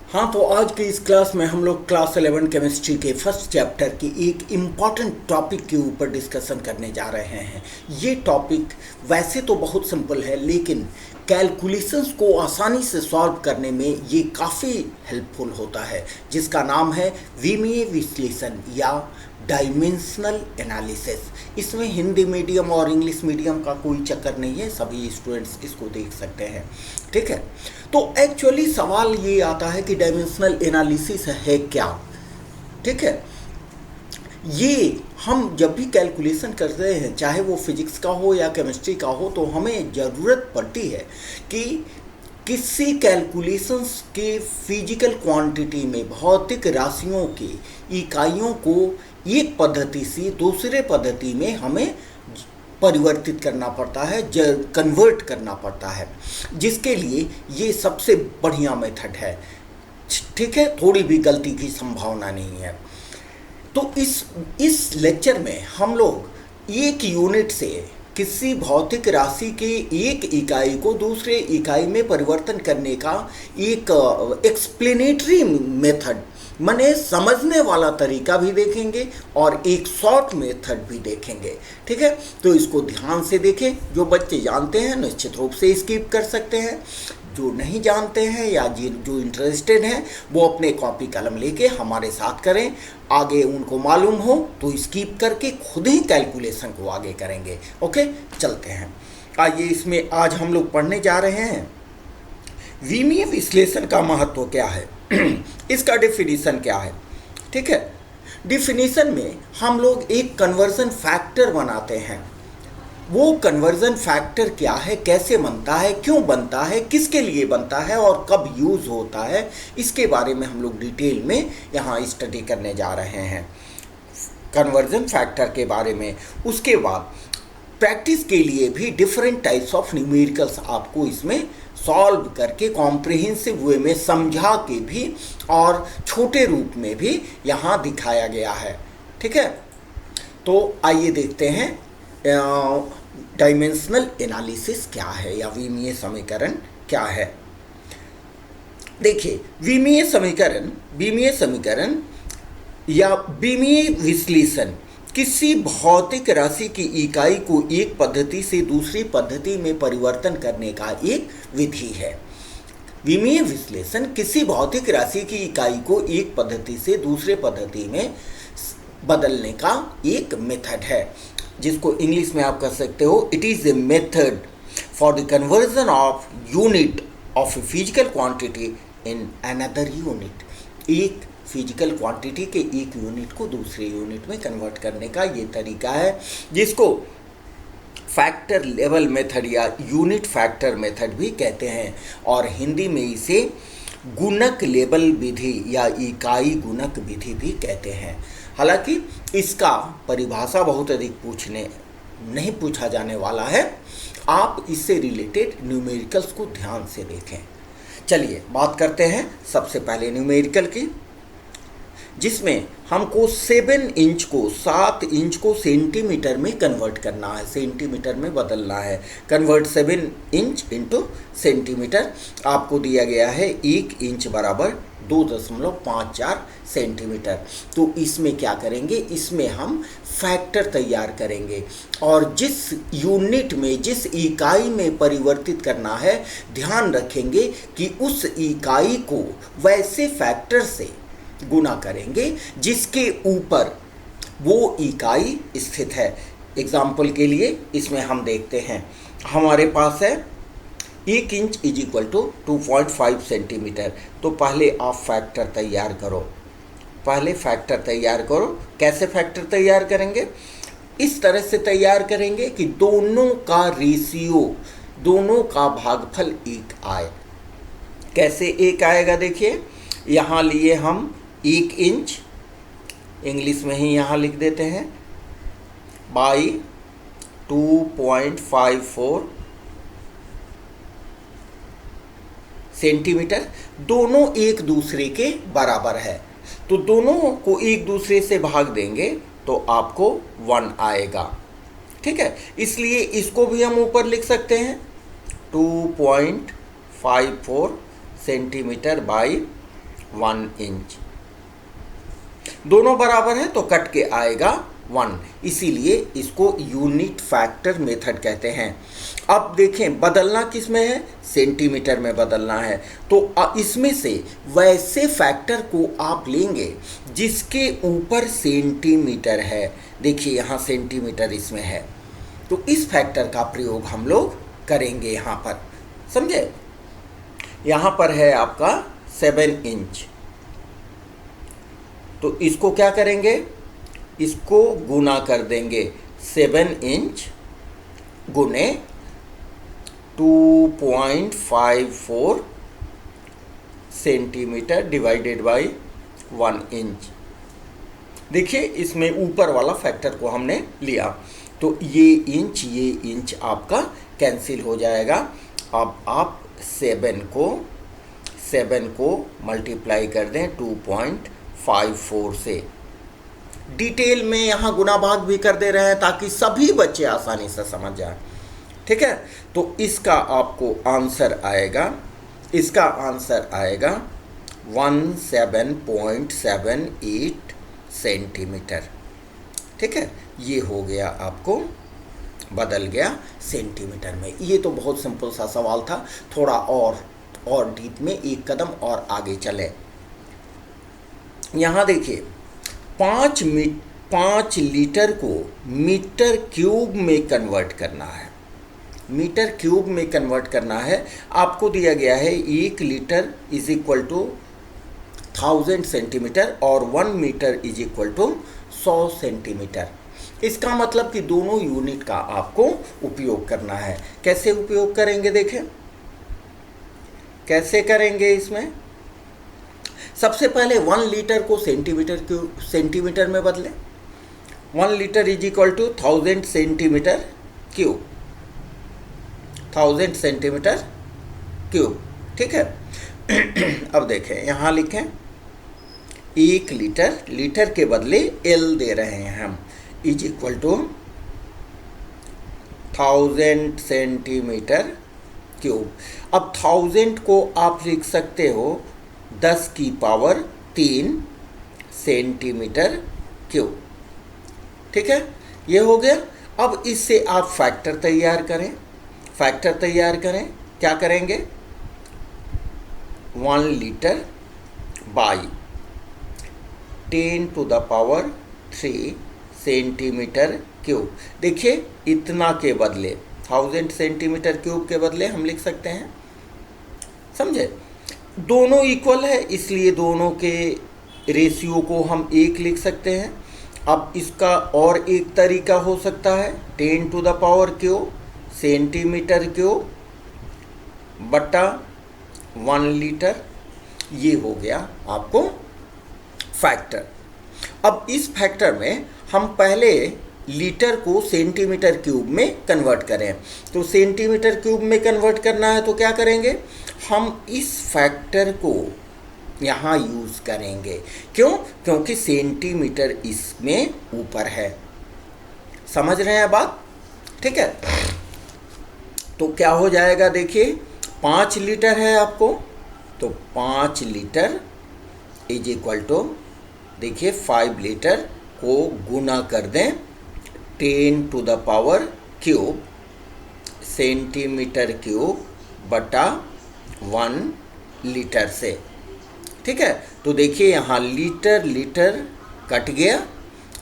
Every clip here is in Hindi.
हाँ, तो आज की इस क्लास में हम लोग क्लास 11 केमिस्ट्री के फर्स्ट चैप्टर की एक इम्पॉर्टेंट टॉपिक के ऊपर डिस्कशन करने जा रहे हैं। ये टॉपिक वैसे तो बहुत सिंपल है, लेकिन कैलकुलेशंस को आसानी से सॉल्व करने में ये काफ़ी हेल्पफुल होता है, जिसका नाम है विमीय विश्लेषण या डायमेंशनल एनालिसिस। इसमें हिंदी मीडियम और इंग्लिश मीडियम का कोई चक्कर नहीं है, सभी स्टूडेंट्स इसको देख सकते हैं। ठीक है, तो एक्चुअली सवाल ये आता है कि डायमेंशनल एनालिसिस है क्या। ठीक है, ये हम जब भी कैलकुलेशन कर रहे हैं, चाहे वो फिजिक्स का हो या केमिस्ट्री का हो, तो हमें ज़रूरत पड़ती है कि किसी कैलकुलेशंस के फिजिकल क्वांटिटी में भौतिक राशियों की इकाइयों को एक पद्धति से दूसरे पद्धति में हमें परिवर्तित करना पड़ता है, कन्वर्ट करना पड़ता है, जिसके लिए ये सबसे बढ़िया मेथड है। ठीक है, थोड़ी भी गलती की संभावना नहीं है। तो इस लेक्चर में हम लोग एक यूनिट से किसी भौतिक राशि के एक इकाई को दूसरे इकाई में परिवर्तन करने का एक एक्सप्लेनेटरी मेथड, माने समझने वाला तरीका भी देखेंगे और एक शॉर्ट मेथड भी देखेंगे। ठीक है, तो इसको ध्यान से देखें। जो बच्चे जानते हैं निश्चित रूप से स्किप कर सकते हैं, जो नहीं जानते हैं या जो इंटरेस्टेड हैं वो अपने कॉपी कलम लेके हमारे साथ करें। आगे उनको मालूम हो तो स्किप करके खुद ही कैलकुलेशन को आगे करेंगे। ओके, चलते हैं। आइए, इसमें आज हम लोग पढ़ने जा रहे हैं विमीय विश्लेषण का महत्व क्या है, इसका डिफिनीशन क्या है। ठीक है, डिफिनीशन में हम लोग एक कन्वर्जन फैक्टर बनाते हैं। वो कन्वर्जन फैक्टर क्या है, कैसे बनता है, क्यों बनता है, किसके लिए बनता है और कब यूज़ होता है, इसके बारे में हम लोग डिटेल में यहाँ स्टडी करने जा रहे हैं, कन्वर्जन फैक्टर के बारे में। उसके बाद प्रैक्टिस के लिए भी डिफरेंट टाइप्स ऑफ न्यूमेरिकल्स आपको इसमें सॉल्व करके कॉम्प्रिहेंसिव वे में समझा के भी और छोटे रूप में भी यहाँ दिखाया गया है। ठीक है, तो आइए देखते हैं डायमेंशनल एनालिसिस क्या है या विमीय समीकरण क्या है। देखिए, विमीय समीकरण या विमीय विश्लेषण किसी भौतिक राशि की इकाई को एक पद्धति से दूसरी पद्धति में परिवर्तन करने का एक विधि है। विमीय विश्लेषण किसी भौतिक राशि की इकाई को एक पद्धति से दूसरे पद्धति में बदलने का एक मेथड है, जिसको इंग्लिश में आप कह सकते हो it is a method for the conversion of unit of a physical quantity in another unit. एक फिजिकल क्वांटिटी के एक यूनिट को दूसरे यूनिट में कन्वर्ट करने का ये तरीका है, जिसको फैक्टर लेवल मेथड या यूनिट फैक्टर मेथड भी कहते हैं, और हिंदी में इसे गुणक लेवल विधि या इकाई गुणक विधि भी कहते हैं। हालांकि इसका परिभाषा बहुत अधिक नहीं पूछा जाने वाला है, आप इससे रिलेटेड न्यूमेरिकल्स को ध्यान से देखें। चलिए बात करते हैं सबसे पहले न्यूमेरिकल की, जिसमें हमको 7 इंच को सेंटीमीटर में कन्वर्ट करना है, सेंटीमीटर में बदलना है। Convert 7 inch into centimetre. आपको दिया गया है 1 इंच बराबर 2.54 सेंटीमीटर। तो इसमें क्या करेंगे, इसमें हम फैक्टर तैयार करेंगे और जिस यूनिट में, जिस इकाई में परिवर्तित करना है, ध्यान रखेंगे कि उस इकाई को वैसे फैक्टर से गुना करेंगे जिसके ऊपर वो इकाई स्थित है। एग्जाम्पल के लिए इसमें हम देखते हैं, हमारे पास है 1 inch is equal to 2.5 centimetre. तो पहले आप फैक्टर तैयार करो, कैसे फैक्टर तैयार करेंगे, इस तरह से तैयार करेंगे कि दोनों का रेशियो, दोनों का भागफल 1 आए। कैसे 1 आएगा, देखिए यहाँ लिए हम 1 इंच, इंग्लिश में ही यहाँ लिख देते हैं, बाई 2.54 सेंटीमीटर। दोनों एक दूसरे के बराबर है, तो दोनों को एक दूसरे से भाग देंगे तो आपको 1 आएगा। ठीक है, इसलिए इसको भी हम ऊपर लिख सकते हैं 2.54 सेंटीमीटर बाई 1 इंच। दोनों बराबर है तो कट के आएगा 1, इसीलिए इसको यूनिट फैक्टर मेथड कहते हैं। अब देखें बदलना किस में है, सेंटीमीटर में बदलना है। तो इसमें से वैसे फैक्टर को आप लेंगे जिसके ऊपर सेंटीमीटर है। देखिए यहाँ सेंटीमीटर इसमें है, तो इस फैक्टर का प्रयोग हम लोग करेंगे यहाँ पर, समझे। यहाँ पर है आपका 7 इंच, तो इसको क्या करेंगे, इसको गुना कर देंगे। 7 इंच गुने 2.54 सेंटीमीटर डिवाइडेड बाई 1 इंच। देखिए इसमें ऊपर वाला फैक्टर को हमने लिया, तो ये इंच आपका कैंसिल हो जाएगा। अब आप 7 को मल्टीप्लाई कर दें 2.54 से। डिटेल में यहाँ गुना भाग भी कर दे रहे हैं ताकि सभी बच्चे आसानी से समझ जाएं, ठीक है। तो इसका आपको आंसर आएगा, 17.78 सेंटीमीटर, ठीक है। ये हो गया, आपको बदल गया सेंटीमीटर में। ये तो बहुत सिंपल सा सवाल था, थोड़ा और डीप में एक कदम और आगे चले। यहाँ देखिए 5 लीटर को मीटर क्यूब में कन्वर्ट करना है। मीटर क्यूब में कन्वर्ट करना है, आपको दिया गया है 1 litre is equal to 1000 centimetre और 1 metre is equal to 100 centimetre. इसका मतलब कि दोनों यूनिट का आपको उपयोग करना है। कैसे उपयोग करेंगे, देखें कैसे करेंगे। इसमें सबसे पहले 1 लीटर को सेंटीमीटर में बदलें। 1 litre is equal to 1000 centimetre cube, 1000 centimetre cube, ठीक है। अब देखें यहाँ लिखें 1 लीटर के बदले L दे रहे हैं हम, is equal to 1000 centimetre cube. अब 1000 को आप लिख सकते हो 10 की पावर 3 सेंटीमीटर क्यूब, ठीक है। ये हो गया। अब इससे आप फैक्टर तैयार करें। क्या करेंगे, 1 litre by 10 to the power 3 centimetre cube. देखिए इतना के बदले 1000 सेंटीमीटर क्यूब के बदले हम लिख सकते हैं, समझे। दोनों इक्वल है इसलिए दोनों के रेशियो को हम 1 लिख सकते हैं। अब इसका और एक तरीका हो सकता है 10 to the power cube centimetre cube बटा 1 लीटर। ये हो गया आपको फैक्टर। अब इस फैक्टर में हम पहले लीटर को सेंटीमीटर क्यूब में कन्वर्ट करें। तो सेंटीमीटर क्यूब में कन्वर्ट करना है तो क्या करेंगे, हम इस फैक्टर को यहाँ यूज़ करेंगे। क्यों? क्योंकि सेंटीमीटर इसमें ऊपर है। समझ रहे हैं बात, ठीक है। तो क्या हो जाएगा, देखिए 5 लीटर है आपको, तो 5 लीटर इज इक्वल टू, देखिए 5 लीटर को गुना कर दें 10 to the power cube centimetre cube बटा 1 लीटर से, ठीक है। तो देखिए यहाँ लीटर कट गया।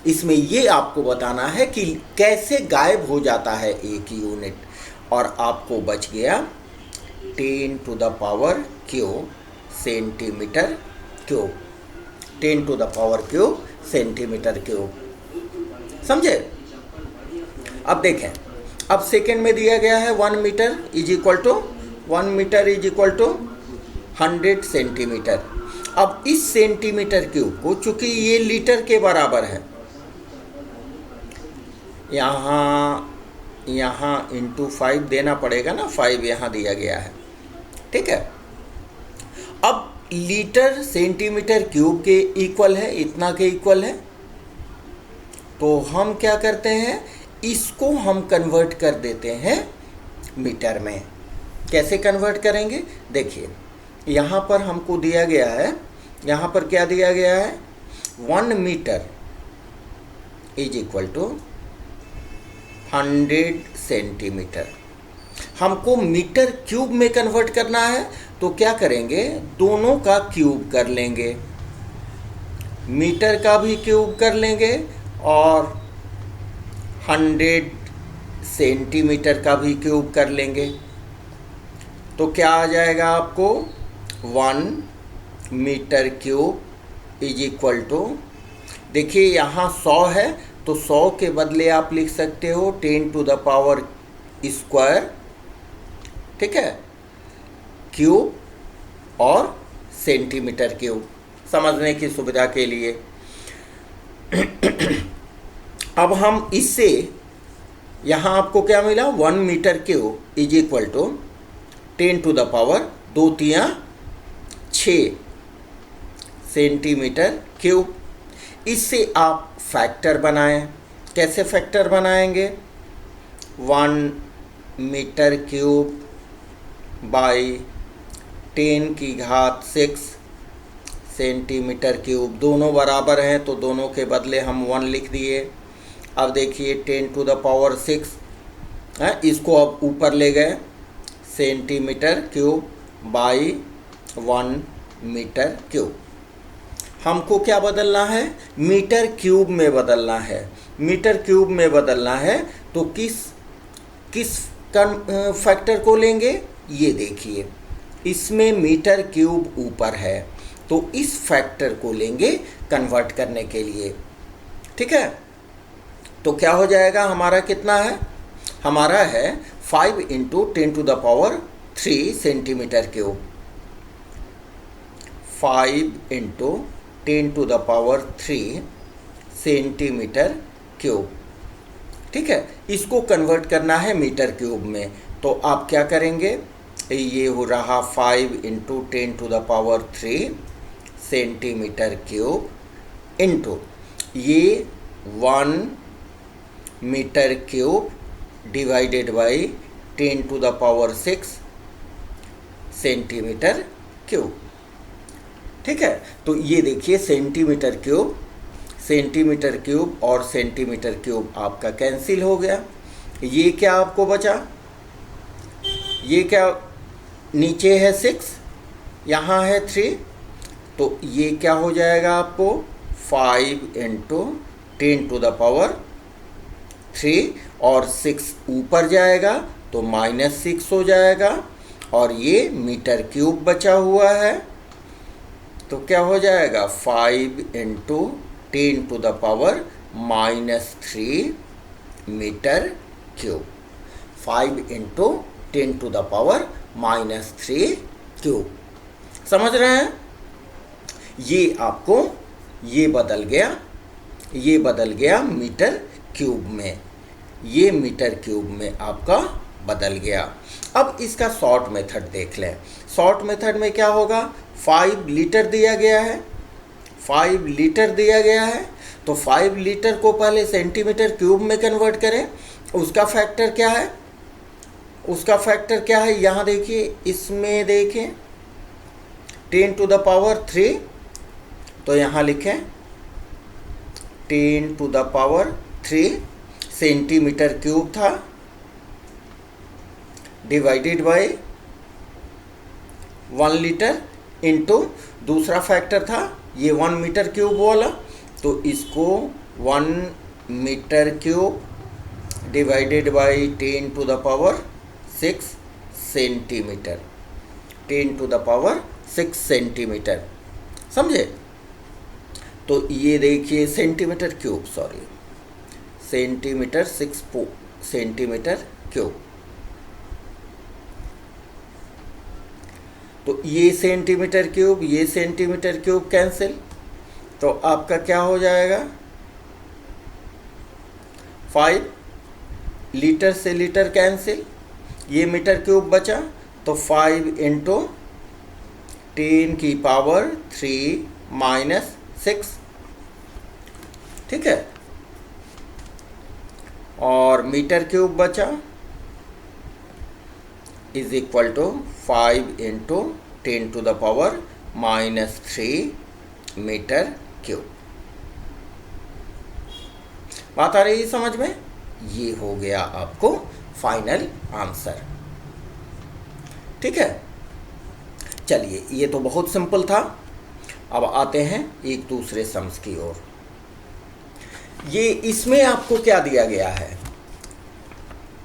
इसमें ये आपको बताना है कि कैसे गायब हो जाता है एक यूनिट, और आपको बच गया 10 to the power cube centimetre cube, 10 to the power cube centimetre cube, समझे। अब देखें, अब सेकेंड में दिया गया है 1 metre is equal to 100 centimetre. अब इस सेंटीमीटर क्यूब को, चूंकि ये लीटर के बराबर है, यहाँ इंटू 5 देना पड़ेगा ना, 5 यहाँ दिया गया है, ठीक है। अब लीटर सेंटीमीटर क्यूब के इक्वल है, इतना के इक्वल है, तो हम क्या करते हैं, इसको हम कन्वर्ट कर देते हैं मीटर में। कैसे कन्वर्ट करेंगे, देखिए यहाँ पर हमको दिया गया है, यहाँ पर क्या दिया गया है, 1 metre is equal to 100 centimetre. हमको मीटर क्यूब में कन्वर्ट करना है, तो क्या करेंगे, दोनों का क्यूब कर लेंगे, मीटर का भी क्यूब कर लेंगे और 100 सेंटीमीटर का भी क्यूब कर लेंगे। तो क्या आ जाएगा आपको, 1 metre cube is equal to, देखिए यहाँ 100 है तो 100 के बदले आप लिख सकते हो 10 टू द पावर स्क्वायर, ठीक है, क्यूब और सेंटीमीटर क्यूब, समझने की सुविधा के लिए। अब हम इससे यहाँ आपको क्या मिला, 1 metre cube is equal to 10 to the power 2 तिया 6 सेंटीमीटर क्यूब। इससे आप फैक्टर बनाएं, कैसे फैक्टर बनाएंगे, 1 मीटर क्यूब बाई 10 की घात 6 सेंटीमीटर क्यूब, दोनों बराबर हैं तो दोनों के बदले हम 1 लिख दिए। अब देखिए 10 टू द पावर 6 है, इसको अब ऊपर ले गए, centimetre cube by 1 metre cube. हमको क्या बदलना है, मीटर क्यूब में बदलना है। मीटर क्यूब में बदलना है तो किस फैक्टर को लेंगे, ये देखिए इसमें मीटर क्यूब ऊपर है तो इस फैक्टर को लेंगे कन्वर्ट करने के लिए, ठीक है। तो क्या हो जाएगा, हमारा कितना है, हमारा है 5 into 10 to the power 3 centimetre cube, 5 into 10 to the power 3 centimetre cube, ठीक है। इसको कन्वर्ट करना है मीटर क्यूब में, तो आप क्या करेंगे, ये हो रहा 5 into 10 to the power 3 centimetre cube into ये 1 metre cube divided by 10 to the power 6 centimetre cube, ठीक है। तो ये देखिए सेंटीमीटर क्यूब और सेंटीमीटर क्यूब आपका कैंसिल हो गया। ये क्या आपको बचा, ये क्या, नीचे है 6, यहाँ है 3, तो ये क्या हो जाएगा आपको 5 इंटू 10 टू द पावर 3 और 6 ऊपर जाएगा तो -6 हो जाएगा, और ये मीटर क्यूब बचा हुआ है तो क्या हो जाएगा 5 into 10 to the power -3 metre cube, 5 into 10 to the power -3 cube. समझ रहे हैं, ये आपको ये बदल गया मीटर क्यूब में, ये मीटर क्यूब में आपका बदल गया। अब इसका शॉर्ट मेथड देख लें। शॉर्ट मेथड में क्या होगा, 5 लीटर दिया गया है, 5 लीटर दिया गया है, तो 5 लीटर को पहले सेंटीमीटर क्यूब में कन्वर्ट करें। उसका फैक्टर क्या है, उसका फैक्टर क्या है, यहाँ देखिए, इसमें देखें 10 टू द पावर 3, तो यहाँ लिखें 10 to the power 3 centimetre cube था, डिवाइडेड बाय 1 लीटर इंटू दूसरा फैक्टर था ये 1 मीटर क्यूब वाला, तो इसको 1 metre cube divided by 10 to the power 6 centimetre, 10 to the power 6 centimetre, समझे। तो ये देखिए centimetre cube, centimetre 6 centimetre cube, तो ये सेंटीमीटर क्यूब कैंसिल, तो आपका क्या हो जाएगा, 5 लीटर से लीटर कैंसिल, ये मीटर क्यूब बचा, तो 5 इंटू 10 की पावर 3 -6, ठीक है, और मीटर क्यूब बचा is equal to 5 into 10 to the power -3 metre cube. बात आ रही है समझ में? ये हो गया आपको फाइनल आंसर। ठीक है, चलिए ये तो बहुत सिंपल था। अब आते हैं एक दूसरे सम्स की ओर। ये इसमें आपको क्या दिया गया है?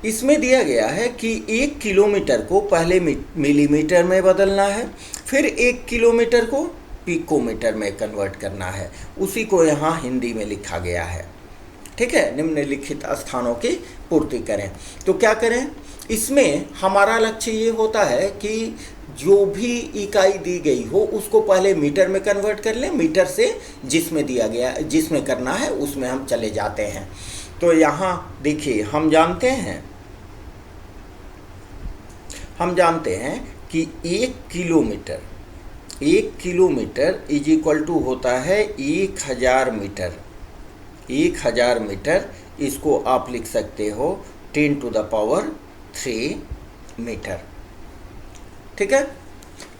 इसमें दिया गया है कि 1 किलोमीटर को पहले मिलीमीटर में बदलना है, फिर 1 किलोमीटर को पिकोमीटर में कन्वर्ट करना है। उसी को यहाँ हिंदी में लिखा गया है। ठीक है, निम्नलिखित स्थानों की पूर्ति करें। तो क्या करें? इसमें हमारा लक्ष्य ये होता है कि जो भी इकाई दी गई हो उसको पहले मीटर में कन्वर्ट कर लें, मीटर से जिसमें दिया गया, जिसमें करना है उसमें हम चले जाते हैं। तो यहाँ देखिए, हम जानते हैं कि 1 किलोमीटर इज इक्वल टू होता है 1000 मीटर। 1000 मीटर, इसको आप लिख सकते हो 10⁻³ मीटर। ठीक है,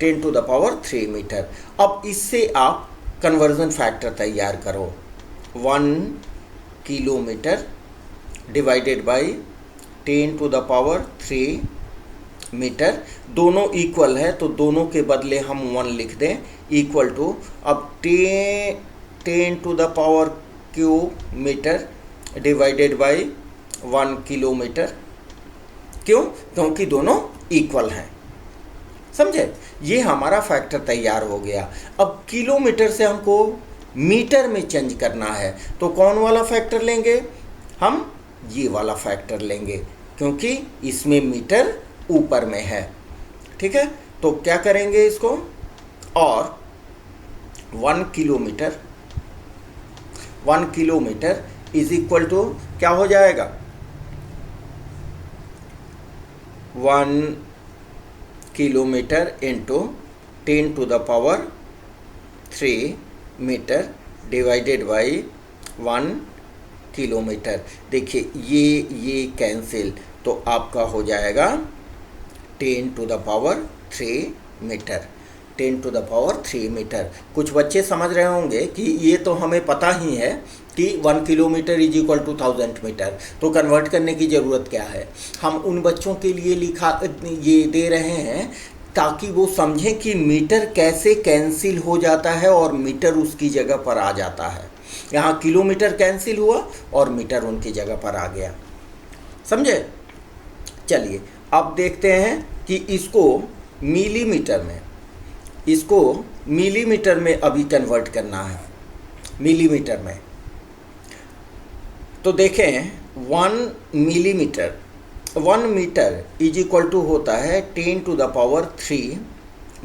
10⁻³ मीटर। अब इससे आप कन्वर्जन फैक्टर तैयार करो। 1 किलोमीटर डिवाइडेड बाई 10⁻³ मीटर, दोनों इक्वल है तो दोनों के बदले हम 1 लिख दें, इक्वल टू अब 10⁻³ मीटर डिवाइडेड बाई 1 किलोमीटर। क्यों? क्योंकि दोनों इक्वल हैं। समझे? ये हमारा फैक्टर तैयार हो गया। अब किलोमीटर से हमको मीटर में चेंज करना है, तो कौन वाला फैक्टर लेंगे? हम ये वाला फैक्टर लेंगे, क्योंकि इसमें मीटर ऊपर में है। ठीक है, तो क्या करेंगे इसको? और 1 किलोमीटर इज इक्वल टू क्या हो जाएगा? 1 kilometre into 10⁻³ metre divided by 1 kilometre. देखिए ये कैंसिल, तो आपका हो जाएगा 10⁻³ मीटर। 10⁻³ मीटर। कुछ बच्चे समझ रहे होंगे कि ये तो हमें पता ही है कि 1 kilometre is equal to 1000 metre, तो कन्वर्ट करने की ज़रूरत क्या है? हम उन बच्चों के लिए ये दे रहे हैं ताकि वो समझें कि मीटर कैसे कैंसिल हो जाता है और मीटर उसकी जगह पर आ जाता है। यहाँ किलोमीटर कैंसिल हुआ और मीटर उनकी जगह पर आ गया। समझे? चलिए अब देखते हैं कि इसको मिलीमीटर में अभी कन्वर्ट करना है, मिलीमीटर में। तो देखें 1 मीटर इज इक्वल टू होता है 10⁻³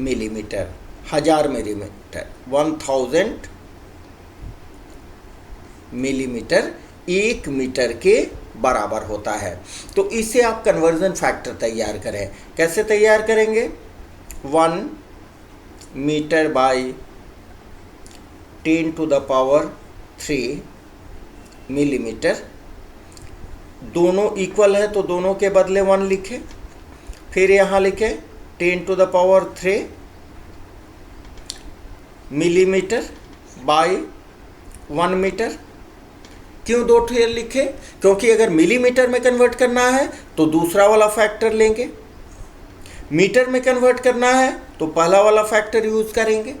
मिलीमीटर, 1000 मिलीमीटर, 1000 मिलीमीटर 1 मीटर के बराबर होता है। तो इससे आप कन्वर्जन फैक्टर तैयार करें। कैसे तैयार करेंगे? 1 मीटर बाई 10⁻³ मिलीमीटर, दोनों इक्वल है तो दोनों के बदले 1 लिखें, फिर यहाँ लिखें 10⁻³ मिलीमीटर बाई 1 मीटर। क्यों 2 ठेर लिखे? क्योंकि अगर मिलीमीटर में कन्वर्ट करना है तो दूसरा वाला फैक्टर लेंगे, मीटर में कन्वर्ट करना है तो पहला वाला फैक्टर यूज करेंगे।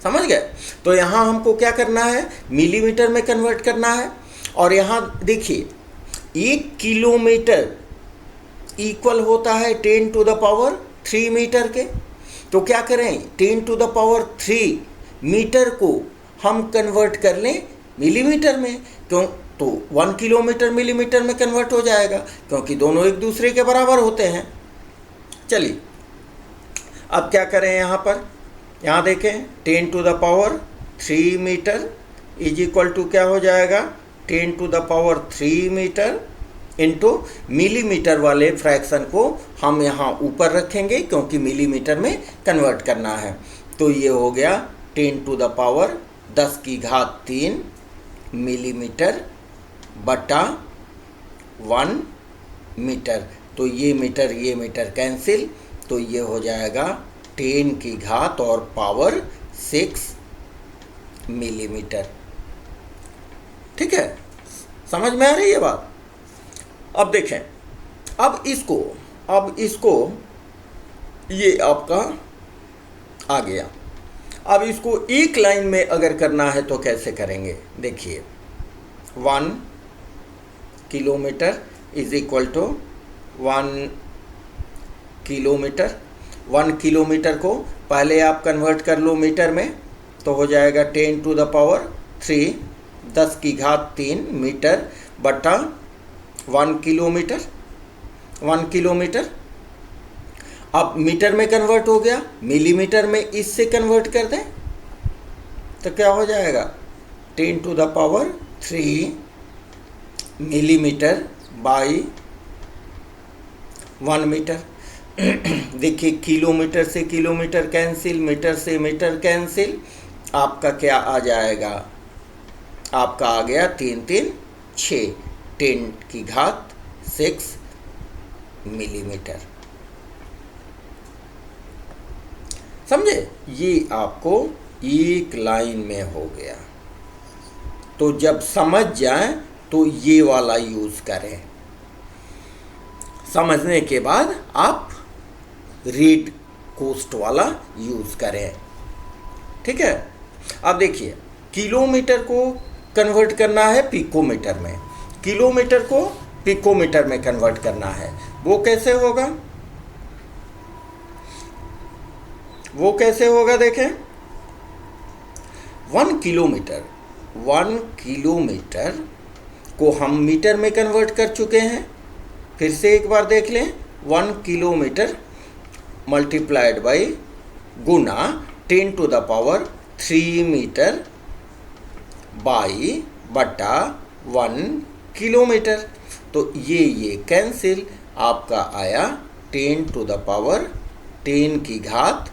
समझ गए? तो यहाँ हमको क्या करना है? मिलीमीटर में कन्वर्ट करना है। और यहाँ देखिए 1 किलोमीटर इक्वल होता है 10⁻³ मीटर के। तो क्या करें? 10⁻³ मीटर को हम कन्वर्ट कर लें मिलीमीटर में। क्यों? तो 1 किलोमीटर मिलीमीटर में कन्वर्ट हो जाएगा, क्योंकि दोनों एक दूसरे के बराबर होते हैं। चलिए अब क्या करें? यहाँ पर यहाँ देखें 10⁻³ मीटर इज इक्वल टू क्या हो जाएगा? 10⁻³ मीटर इंटू मिलीमीटर वाले फ्रैक्शन को हम यहाँ ऊपर रखेंगे, क्योंकि मिलीमीटर में कन्वर्ट करना है। तो ये हो गया 10⁻³ मिलीमीटर बटा 1 मीटर। तो ये मीटर कैंसिल, तो ये हो जाएगा 10 की घात और पावर 6 मिलीमीटर। ठीक है, समझ में आ रही है बात? अब देखें, अब इसको ये आपका आ गया। अब इसको एक लाइन में अगर करना है तो कैसे करेंगे? देखिए, 1 kilometre is equal to 1 kilometre. 1 kilometre को पहले आप कन्वर्ट कर लो मीटर में, तो हो जाएगा 10 टू द पावर 3, 10 की घात 3 मीटर बटा 1 किलोमीटर। 1 किलोमीटर अब मीटर में कन्वर्ट हो गया, मिलीमीटर में इससे कन्वर्ट कर दें तो क्या हो जाएगा? 10 to the power 3 millimetre by 1 metre. देखिए, किलोमीटर से किलोमीटर कैंसिल, मीटर से मीटर कैंसिल, आपका क्या आ जाएगा? आपका आ गया 3 3 6, 10 की घात 6 मिलीमीटर। समझे? ये आपको एक लाइन में हो गया। तो जब समझ जाए तो ये वाला यूज़ करें, समझने के बाद आप रेट कोस्ट वाला यूज़ करें। ठीक है, अब देखिए, किलोमीटर को कन्वर्ट करना है पिकोमीटर में, किलोमीटर को पिकोमीटर में कन्वर्ट करना है। वो कैसे होगा? देखें, 1 किलोमीटर को हम मीटर में कन्वर्ट कर चुके हैं। फिर से एक बार देख लें, 1 किलोमीटर मल्टीप्लाइड बाई गुना 10 to the power 3 metre by बटा 1 किलोमीटर। तो ये कैंसिल, आपका आया 10 टू द पावर 10 की घात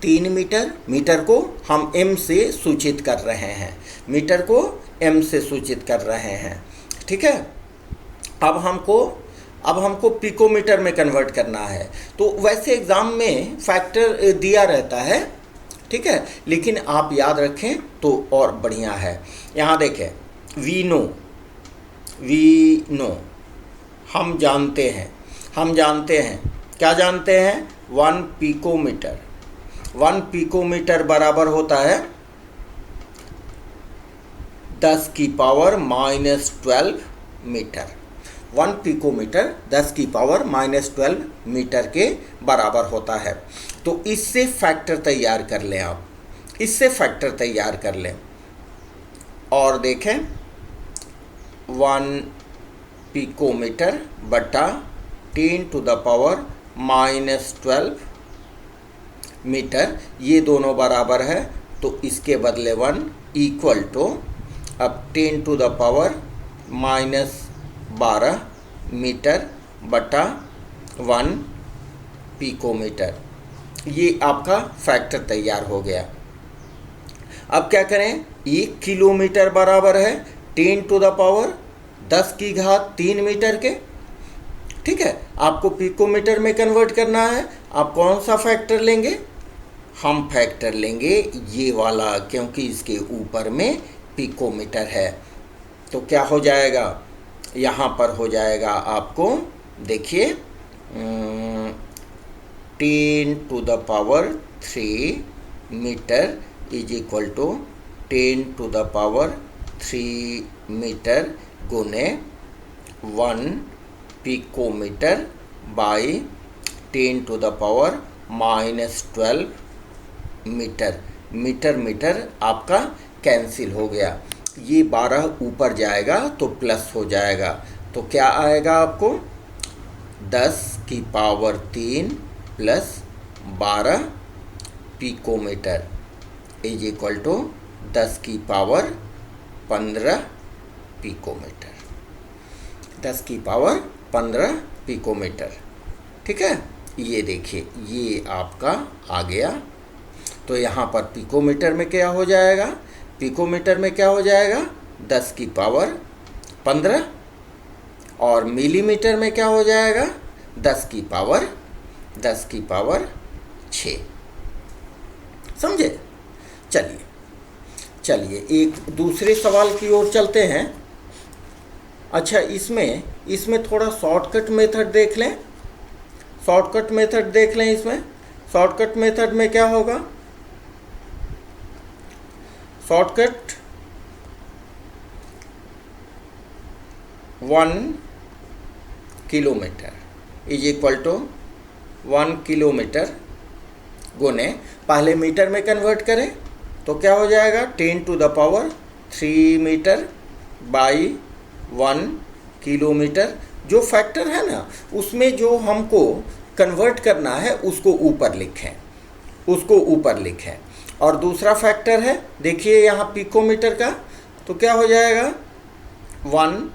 3 मीटर। मीटर को हम m से सूचित कर रहे हैं, मीटर को m से सूचित कर रहे हैं। ठीक है, अब हमको पिकोमीटर में कन्वर्ट करना है। तो वैसे एग्ज़ाम में फैक्टर दिया रहता है, ठीक है, लेकिन आप याद रखें तो और बढ़िया है। यहाँ देखें, वी नो हम जानते हैं क्या जानते हैं? 1 पिकोमीटर। 1 पिकोमीटर बराबर होता है 10 की पावर -12 मीटर। 1 पिकोमीटर 10 की पावर -12 मीटर के बराबर होता है। तो इससे फैक्टर तैयार कर लें आप, इससे फैक्टर तैयार कर लें और देखें 1 पिकोमीटर बटा 10 टू द पावर -12 मीटर, ये दोनों बराबर है। तो इसके बदले 1 इक्वल टू अब 10 टू द पावर -12 मीटर बटा 1 पिकोमीटर। ये आपका फैक्टर तैयार हो गया। अब क्या करें? 1 किलोमीटर बराबर है 10 टू द पावर 10 की घात 3 मीटर के। ठीक है, आपको पिकोमीटर में कन्वर्ट करना है। आप कौन सा फैक्टर लेंगे? हम फैक्टर लेंगे ये वाला, क्योंकि इसके ऊपर में पिकोमीटर है। तो क्या हो जाएगा? यहाँ पर हो जाएगा आपको, देखिए 10 to the power 3 metre is equal to 10 to the power 3 metre गुने 1 picometre by 10 to the power -12 metre. Metre आपका कैंसिल हो गया। ये 12 ऊपर जाएगा तो प्लस हो जाएगा। तो क्या आएगा आपको? 10 की power 3 plus 12 picometre is equal to 10 की पावर 15 पिकोमीटर। 10 की पावर 15 पिकोमीटर। ठीक है, ये देखिए, ये आपका आ गया। तो यहाँ पर पिकोमीटर में क्या हो जाएगा? पिकोमीटर में क्या हो जाएगा? 10 की पावर 15। और मिलीमीटर में क्या हो जाएगा? 10 की पावर 6। समझे? चलिए। चलिए एक दूसरे सवाल की ओर चलते हैं। अच्छा, इसमें थोड़ा शॉर्टकट मेथड देख लें। शॉर्टकट मेथड देख लें। इसमें शॉर्टकट मेथड में क्या होगा? Shortcut 1 kilometre is equal to 1 kilometre गुने, पहले मीटर में कन्वर्ट करें तो क्या हो जाएगा? 10⁻³ मीटर बाई 1 किलोमीटर। जो फैक्टर है ना, उसमें जो हमको कन्वर्ट करना है उसको ऊपर लिखें। और दूसरा फैक्टर है, देखिए यहाँ पिकोमीटर का, तो क्या हो जाएगा? 1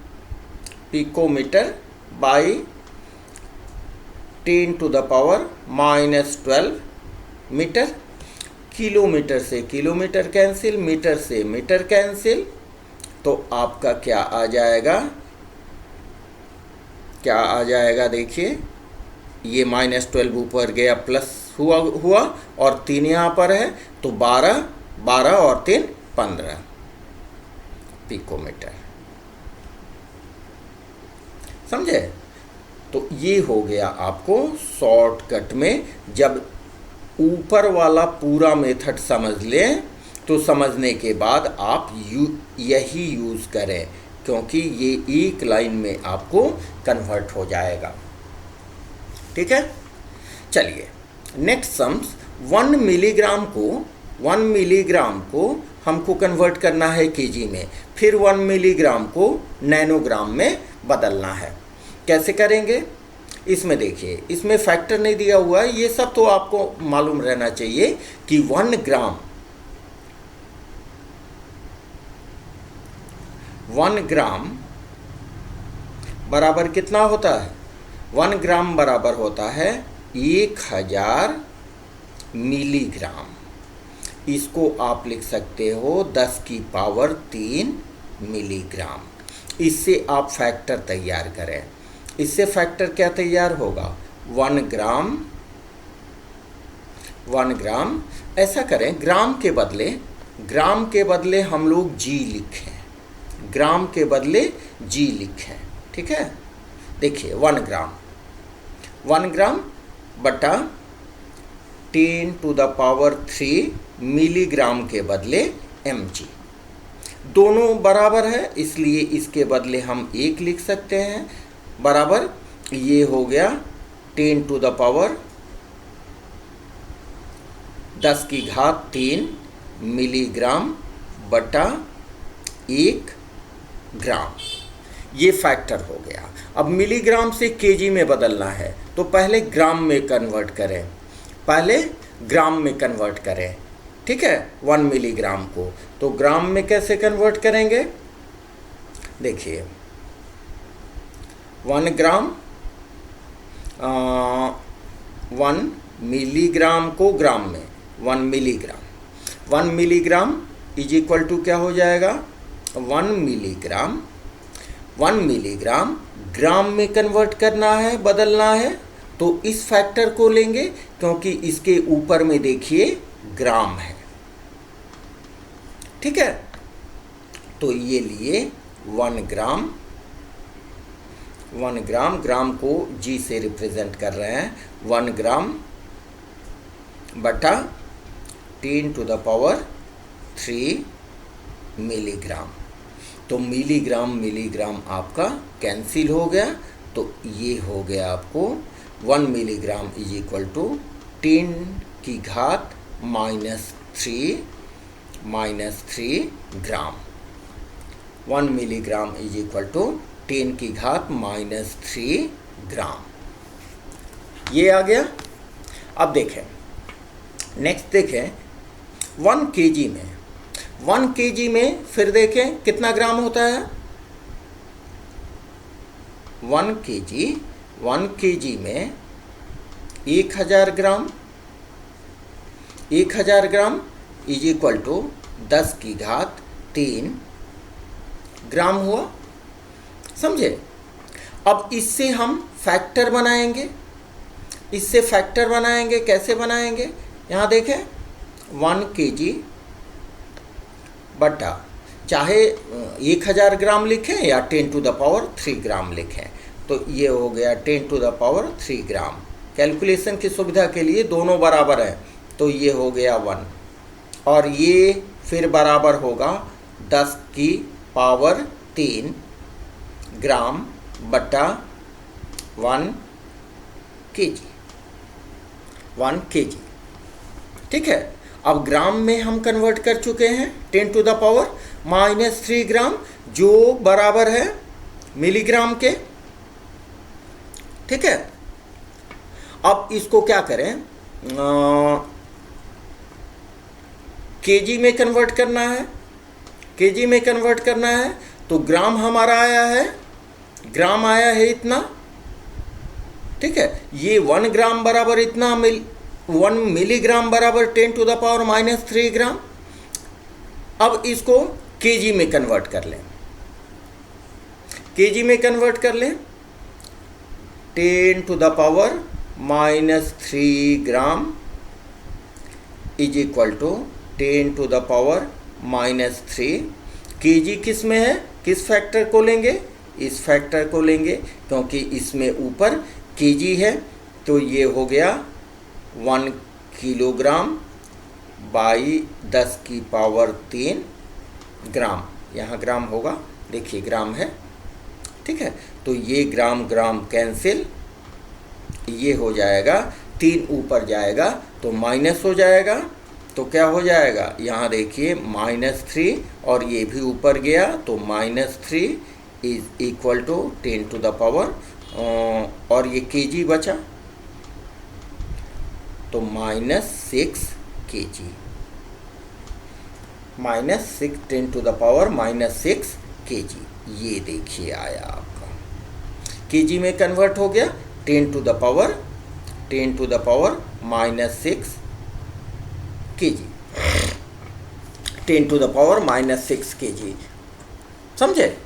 पिकोमीटर बाई 10⁻⁻12 मीटर। किलोमीटर से किलोमीटर कैंसिल, मीटर से मीटर कैंसिल, तो आपका क्या आ जाएगा? देखिए ये -12 ऊपर गया, प्लस हुआ और 3 यहाँ पर है, तो 12 और 3 15 पिकोमीटर। समझे? तो ये हो गया आपको शॉर्टकट में। जब ऊपर वाला पूरा मेथड समझ लें तो समझने के बाद आप यही यूज़ करें, क्योंकि ये एक लाइन में आपको कन्वर्ट हो जाएगा। ठीक है, चलिए नेक्स्ट सम्स। 1 मिलीग्राम को हमको कन्वर्ट करना है केजी में, फिर 1 मिलीग्राम को नैनोग्राम में बदलना है। कैसे करेंगे? इसमें देखिए, इसमें फैक्टर नहीं दिया हुआ है, ये सब तो आपको मालूम रहना चाहिए कि 1 ग्राम बराबर कितना होता है? 1 ग्राम बराबर होता है 1000 मिलीग्राम। इसको आप लिख सकते हो 10⁻³ मिलीग्राम। इससे आप फैक्टर तैयार करें। इससे फैक्टर क्या तैयार होगा? 1 ग्राम। ऐसा करें, ग्राम के बदले हम लोग जी लिखें। ग्राम के बदले जी लिखें। ठीक है, देखिए 1 ग्राम बटा 10⁻³ मिलीग्राम के बदले mg। दोनों बराबर है, इसलिए इसके बदले हम 1 लिख सकते हैं। बराबर ये हो गया 10⁻³ मिलीग्राम बटा 1 ग्राम। ये फैक्टर हो गया। अब मिलीग्राम से केजी में बदलना है, तो पहले ग्राम में कन्वर्ट करें। ठीक है, 1 मिलीग्राम को तो ग्राम में कैसे कन्वर्ट करेंगे? देखिए 1 मिलीग्राम को ग्राम में 1 मिलीग्राम इज इक्वल टू क्या हो जाएगा? 1 मिलीग्राम ग्राम में कन्वर्ट करना है, बदलना है, तो इस फैक्टर को लेंगे, क्योंकि इसके ऊपर में देखिए ग्राम है। ठीक है, तो ये लिए 1 ग्राम को जी से रिप्रेजेंट कर रहे हैं। 1 ग्राम बटा 10⁻³ मिलीग्राम। तो मिलीग्राम आपका कैंसिल हो गया, तो ये हो गया आपको 1 milligram is equal to 10⁻³ gram. 1 milligram is equal to 10⁻³ gram. ये आ गया। अब देखें, नेक्स्ट देखें 1 केजी में फिर देखें कितना ग्राम होता है? 1 केजी में 1000 ग्राम इज इक्वल टू 10⁻³ ग्राम हुआ। समझे? अब इससे हम फैक्टर बनाएंगे। कैसे बनाएंगे? यहाँ देखें 1 बटा, चाहे 1000 ग्राम लिखें या 10⁻³ ग्राम लिखें, तो ये हो गया 10⁻³ ग्राम। कैलकुलेशन की सुविधा के लिए दोनों बराबर हैं, तो ये हो गया 1, और ये फिर बराबर होगा 10⁻³ ग्राम बटा 1 kg, 1 kg। ठीक है, अब ग्राम में हम कन्वर्ट कर चुके हैं 10⁻³ ग्राम, जो बराबर है मिलीग्राम के। ठीक है, अब इसको क्या करें, केजी में कन्वर्ट करना है, केजी में कन्वर्ट करना है, तो ग्राम हमारा आया है, ग्राम आया है इतना। ठीक है, ये 1 ग्राम बराबर इतना 1 मिलीग्राम बराबर 10⁻³ ग्राम। अब इसको केजी में कन्वर्ट कर लें, केजी में कन्वर्ट कर लें, 10⁻³ gram is equal to 10⁻³ kg किस में है, किस फैक्टर को लेंगे, इस फैक्टर को लेंगे, क्योंकि इसमें ऊपर केजी है, तो ये हो गया 1 किलोग्राम बाई 10⁻³ ग्राम। यहाँ ग्राम होगा, देखिए ग्राम है। ठीक है, तो ये ग्राम ग्राम कैंसिल, ये हो जाएगा 3 ऊपर जाएगा तो माइनस हो जाएगा, तो क्या हो जाएगा, यहाँ देखिए -3, और ये भी ऊपर गया तो -3 इज इक्वल टू 10⁻, और ये केजी बचा तो -6 kg, -6 10⁻⁻6 kg। ये देखिए आया आपका, केजी में कन्वर्ट हो गया 10⁻⁻6 kg, 10⁻⁻6 kg। समझे?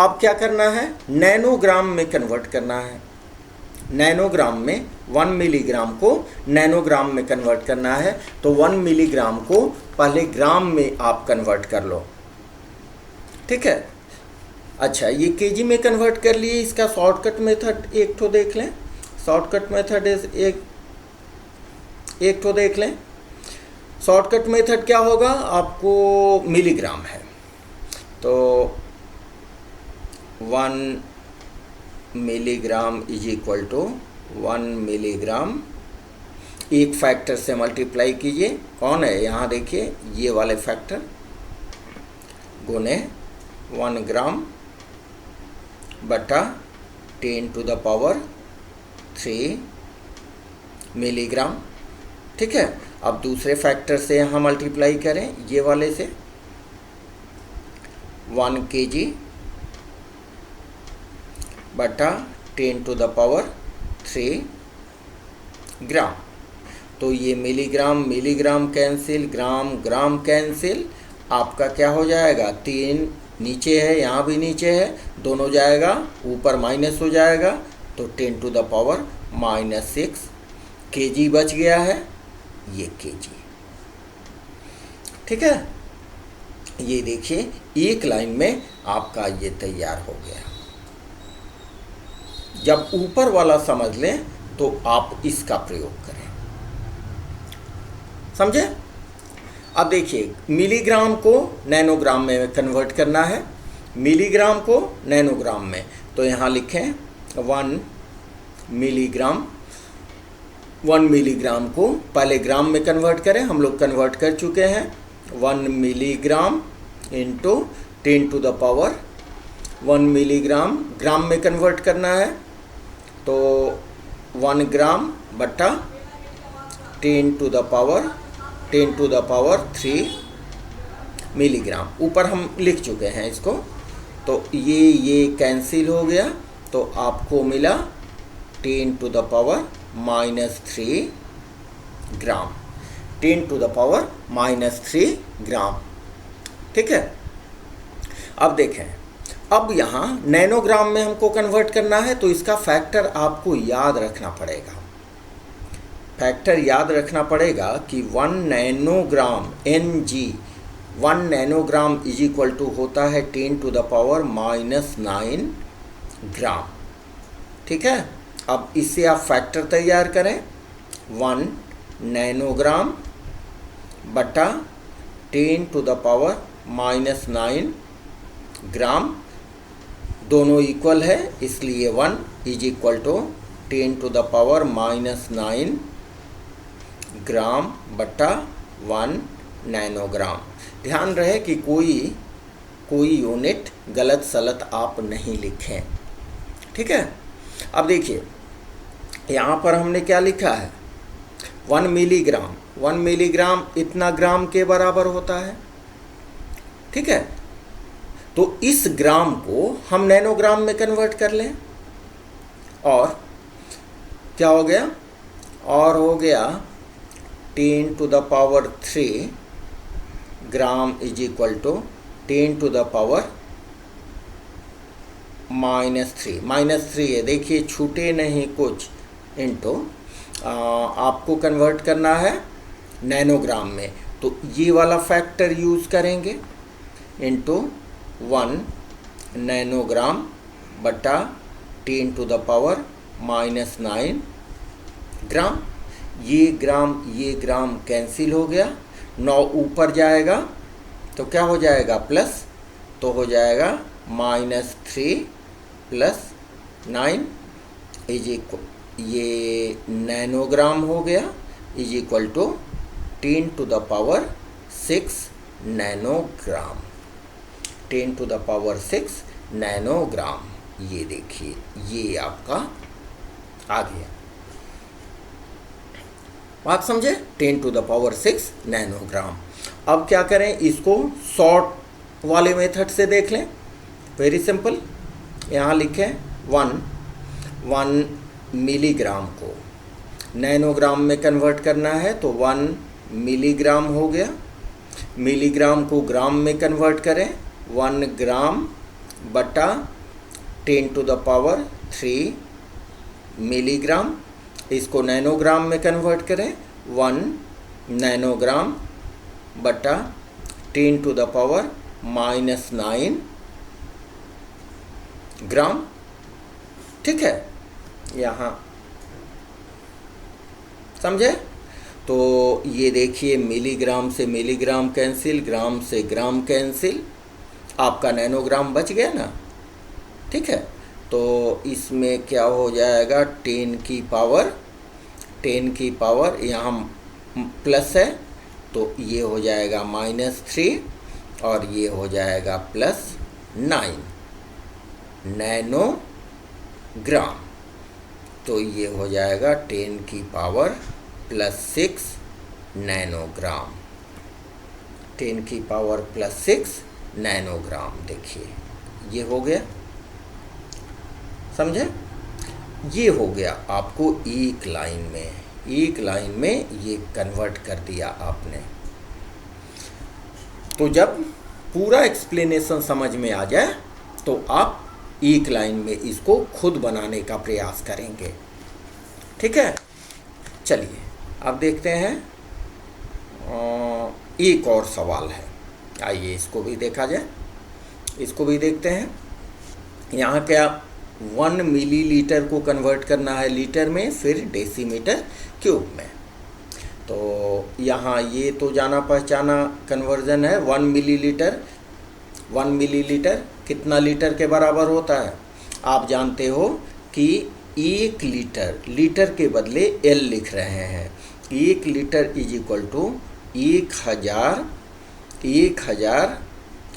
अब क्या करना है, नैनोग्राम में कन्वर्ट करना है। नैनोग्राम में 1 मिलीग्राम को नैनोग्राम में कन्वर्ट करना है, तो 1 मिलीग्राम को पहले ग्राम में आप कन्वर्ट कर लो। ठीक है, अच्छा ये केजी में कन्वर्ट कर लिए, इसका शॉर्टकट मेथड एक ठो देख लें, शॉर्टकट मेथड एक ठो देख लें। शॉर्टकट मेथड क्या होगा, आपको मिलीग्राम है तो 1 milligram is equal to 1 milligram, एक फैक्टर से मल्टीप्लाई कीजिए, कौन है यहाँ देखिए ये वाले फैक्टर, गुने 1 ग्राम बटा 10⁻³ मिलीग्राम। ठीक है, अब दूसरे फैक्टर से यहाँ मल्टीप्लाई करें, ये वाले से 1 kg बटा 10⁻³ ग्राम, तो ये मिलीग्राम मिलीग्राम कैंसिल, ग्राम ग्राम कैंसिल, आपका क्या हो जाएगा, 3 नीचे है, यहाँ भी नीचे है, दोनों जाएगा, ऊपर माइनस हो जाएगा, तो 10⁻⁻6 kg बच गया है, ये kg। ठीक है, ये देखिए एक लाइन में आपका ये तैयार हो गया। जब ऊपर वाला समझ लें तो आप इसका प्रयोग करें, समझे? अब देखिए मिलीग्राम को नैनोग्राम में कन्वर्ट करना है, मिलीग्राम को नैनोग्राम में, तो यहाँ लिखें 1 मिलीग्राम, 1 मिलीग्राम को पहले ग्राम में कन्वर्ट करें, हम लोग कन्वर्ट कर चुके हैं, 1 मिलीग्राम इंटू 10⁻1 मिलीग्राम, ग्राम में कन्वर्ट करना है, तो 1 ग्राम बटा 10⁻³ मिलीग्राम, ऊपर हम लिख चुके हैं इसको, तो ये कैंसिल हो गया, तो आपको मिला 10⁻³ ग्राम, 10⁻³ ग्राम। ठीक है, अब देखें, अब यहाँ नैनोग्राम में हमको कन्वर्ट करना है, तो इसका फैक्टर आपको याद रखना पड़ेगा, फैक्टर याद रखना पड़ेगा कि 1 nanogram Ng 1 nanogram is equal to होता है 10⁻⁻⁹ ग्राम। ठीक है, अब इससे आप फैक्टर तैयार करें, 1 नैनोग्राम बटा 10⁻⁻⁹ ग्राम, दोनों इक्वल है, इसलिए 1 इज इक्वल टू 10⁻⁹ ग्राम बटा 1 नैनोग्राम। ध्यान रहे कि कोई यूनिट गलत सलत आप नहीं लिखें। ठीक है, अब देखिए यहाँ पर हमने क्या लिखा है, 1 मिलीग्राम। 1 मिलीग्राम इतना ग्राम के बराबर होता है। ठीक है, तो इस ग्राम को हम नैनोग्राम में कन्वर्ट कर लें, और क्या हो गया, और हो गया 10⁻³ ग्राम इज इक्वल टू 10⁻⁻³ -3 है, देखिए छूटे नहीं कुछ, इनटू आपको कन्वर्ट करना है नैनोग्राम में, तो ये वाला फैक्टर यूज़ करेंगे, इनटू 1 नैनोग्राम बटा 10⁻⁻⁹ ग्राम। ये ग्राम कैंसिल हो गया, 9 ऊपर जाएगा तो क्या हो जाएगा, प्लस, तो हो जाएगा -3 + 9 इज इक्वल, ये नैनोग्राम हो गया, is equal to 10⁻⁶ nanogram. 10⁻⁶ nanogram, ये देखिए ये आपका आ गया, बात समझे, 10⁻⁶ नैनोग्राम। अब क्या करें, इसको शॉर्ट वाले मेथड से देख लें, वेरी सिंपल। यहाँ लिखें 1 मिलीग्राम को नैनोग्राम में कन्वर्ट करना है, तो 1 मिलीग्राम हो गया, मिलीग्राम को ग्राम में कन्वर्ट करें, 1 ग्राम बटा 10⁻³ मिलीग्राम, इसको नैनोग्राम में कन्वर्ट करें, 1 नैनोग्राम बटा 10⁻⁻⁹ ग्राम। ठीक है, यहाँ समझे, तो ये देखिए मिलीग्राम से मिलीग्राम कैंसिल, ग्राम से ग्राम कैंसिल, आपका नैनोग्राम बच गया ना। ठीक है, तो इसमें क्या हो जाएगा, 10 की पावर यहाँ प्लस है, तो ये हो जाएगा -3, और ये हो जाएगा +9 नैनोग्राम, तो ये हो जाएगा 10 की पावर +6 नैनोग्राम, 10 की पावर +6 नैनोग्राम। देखिए ये हो गया, समझे, ये हो गया आपको एक लाइन में ये कन्वर्ट कर दिया आपने। तो जब पूरा एक्सप्लेनेशन समझ में आ जाए तो आप एक लाइन में इसको खुद बनाने का प्रयास करेंगे। ठीक है, चलिए अब देखते हैं, एक और सवाल है, आइए इसको भी देखा जाए, इसको भी देखते हैं। यहाँ क्या 1 मिलीलीटर को कन्वर्ट करना है लीटर में, फिर डेसीमीटर क्यूब में, तो यहाँ ये तो जाना पहचाना कन्वर्जन है। 1 मिलीलीटर कितना लीटर के बराबर होता है, आप जानते हो कि 1 लीटर के बदले L लिख रहे हैं, 1 litre is equal to 1000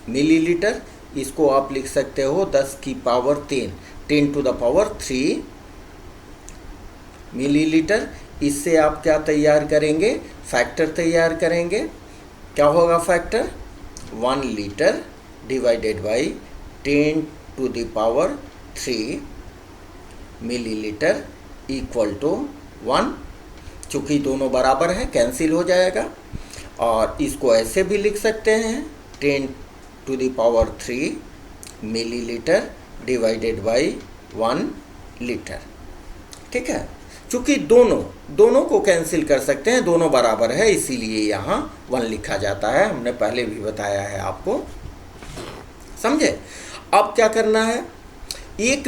millilitre, इसको आप लिख सकते हो 10 की पावर 10⁻³ मिलीलीटर। इससे आप क्या तैयार करेंगे, फैक्टर तैयार करेंगे। क्या होगा factor, 1 litre divided by 10⁻³ millilitre equal to 1, चूँकि दोनों बराबर हैं कैंसिल हो जाएगा, और इसको ऐसे भी लिख सकते हैं 10⁻³ मिलीलीटर डिवाइडेड बाई 1 लीटर। ठीक है, चूंकि दोनों को कैंसिल कर सकते हैं, दोनों बराबर है, इसीलिए यहाँ 1 लिखा जाता है। हमने पहले भी बताया है आपको, समझे। अब क्या करना है, 1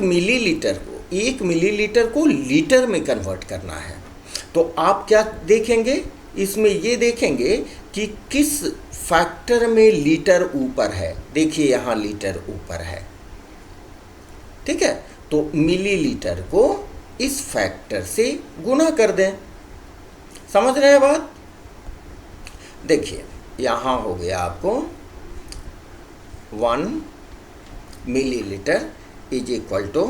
मिलीलीटर को लीटर में कन्वर्ट करना है। तो आप क्या देखेंगे इसमें, ये देखेंगे कि किस फैक्टर में लीटर ऊपर है। देखिए यहाँ लीटर ऊपर है, ठीक है। तो मिलीलीटर को इस फैक्टर से गुना कर दें। समझ रहे हैं बात। देखिए यहाँ हो गया आपको 1 millilitre is equal to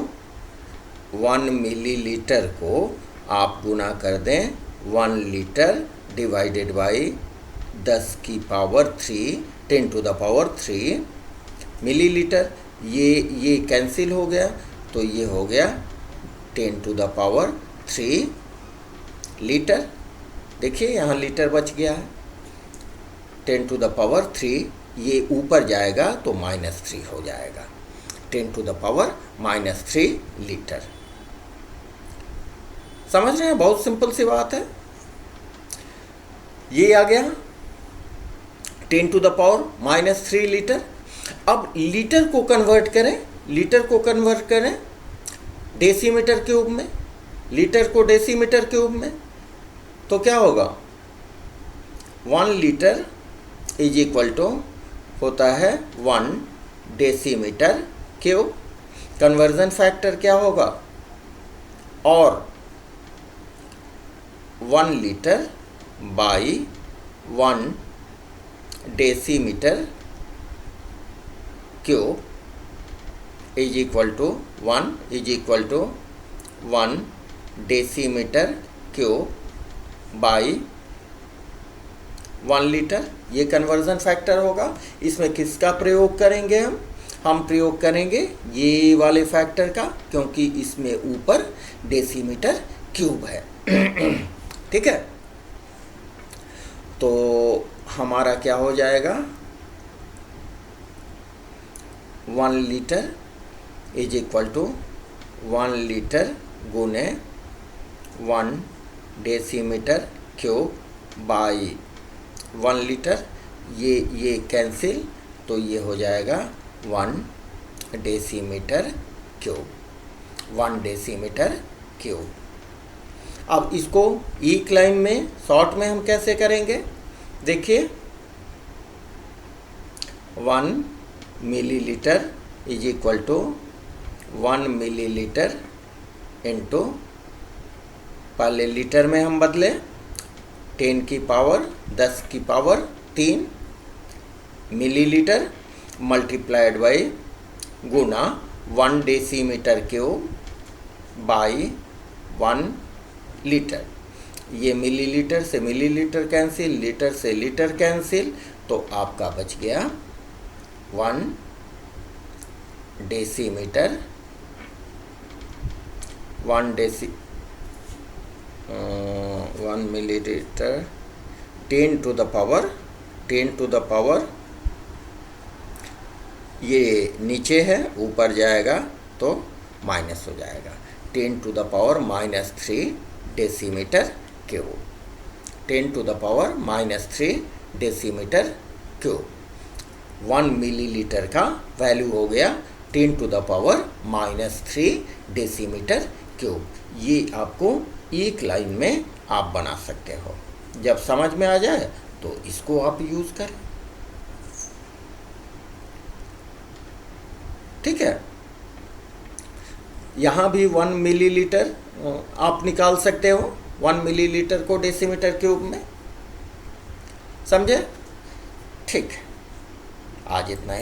1 millilitre को आप गुना कर दें 1 लीटर डिवाइडेड बाई 10 की power 3 10 to the power 3 millilitre. ये कैंसिल हो गया, तो ये हो गया 10 टू द पावर 3 लीटर। देखिए यहाँ लीटर बच गया है, 10 टू द पावर 3, ये ऊपर जाएगा तो -3 हो जाएगा, 10 टू द पावर -3 लीटर। समझ रहे हैं, बहुत सिंपल सी बात है। ये आ गया 10 टू द पावर -3 लीटर। अब लीटर को कन्वर्ट करें डेसीमीटर क्यूब में, लीटर को डेसीमीटर क्यूब में, तो क्या होगा 1 लीटर इज इक्वल टू होता है 1 डेसीमीटर क्यूब। कन्वर्जन फैक्टर क्या होगा, और 1 litre by 1 decimetre cube is equal to 1 decimetre cube by 1 litre. ये कन्वर्जन फैक्टर होगा। इसमें किसका प्रयोग करेंगे हम प्रयोग करेंगे ये वाले फैक्टर का, क्योंकि इसमें ऊपर डेसीमीटर क्यूब है। ठीक है, तो हमारा क्या हो जाएगा 1 litre is equal to 1 litre गुने 1 डेसीमीटर क्यूब बाई 1 लीटर। ये कैंसिल, तो ये हो जाएगा 1 डेसीमीटर क्यूब, 1 डेसीमीटर क्यूब। अब इसको एक लाइन में शॉर्ट में हम कैसे करेंगे, देखिए 1 millilitre is equal to 1 millilitre into, पहले लीटर में हम बदले 10 की पावर 10 की पावर 3 मिलीलीटर मल्टीप्लाइड बाई गुना 1 डेसीमीटर क्यूब बाई 1 लीटर। ये मिलीलीटर से मिलीलीटर कैंसिल, लीटर से लीटर कैंसिल, तो आपका बच गया 1 decimetre 1 millilitre 10 to the power ये नीचे है, ऊपर जाएगा तो माइनस हो जाएगा, 10 to the power -3 decimetre cube, 10 to the power -3 decimetre cube. 1 millilitre का वैल्यू हो गया 10 to the power -3 decimetre cube. ये आपको एक लाइन में आप बना सकते हो। जब समझ में आ जाए तो इसको आप यूज़ करें, ठीक है। यहाँ भी 1 मिलीलीटर आप निकाल सकते हो, 1 मिलीलीटर को डेसीमीटर क्यूब में, समझे। ठीक, आज इतना ही